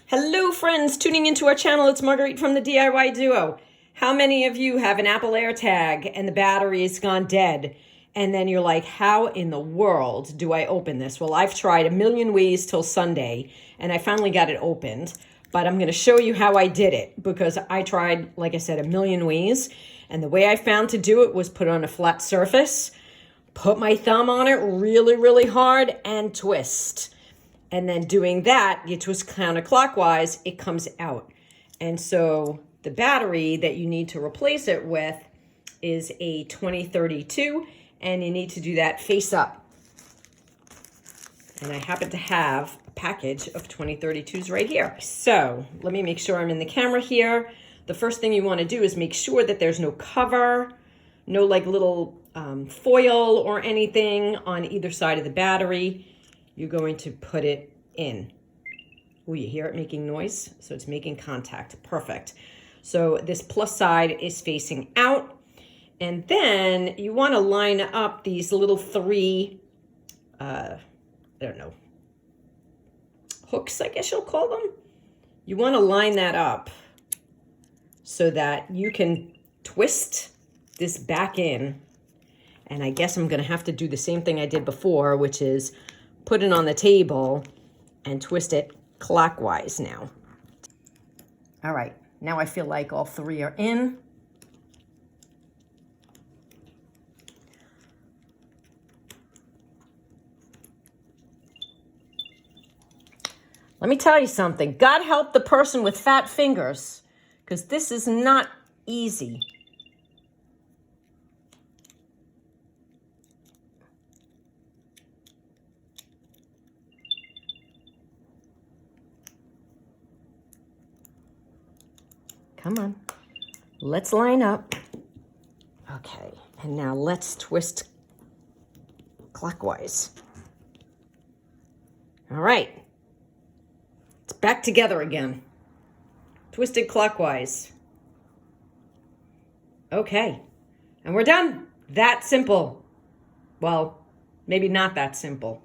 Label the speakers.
Speaker 1: Hello friends, tuning into our channel. It's Marguerite from the DIY Duo. How many of you have an Apple Airtag and the battery's gone dead? And then you're like, how in the world do I open this? Well, I've tried a million ways till Sunday and I finally got it opened. But I'm going to show you how I did it because I tried, like I said, a million ways. And the way I found to do it was put on a flat surface, put my thumb on it really, really hard and twist. And then doing that, you twist counterclockwise, it comes out. And so the battery that you need to replace it with is a 2032, and you need to do that face up. And I happen to have a package of 2032s right here. So let me make sure I'm in the camera here. The first thing you want to do is make sure that there's no cover, no like little foil or anything on either side of the battery. You're going to put it in. Oh, you hear it making noise? So it's making contact. Perfect. So this plus side is facing out. And then you want to line up these little three, I don't know, hooks, I guess you'll call them. You want to line that up so that you can twist this back in. And I guess I'm going to have to do the same thing I did before, which is put it on the table and twist it clockwise now. All right, now I feel like all three are in. Let me tell you something. God help the person with fat fingers, because this is not easy. Come on, let's line up. Okay, and now let's twist clockwise. All right, it's back together again. Twisted clockwise. Okay, and we're done. That simple. Well, maybe not that simple.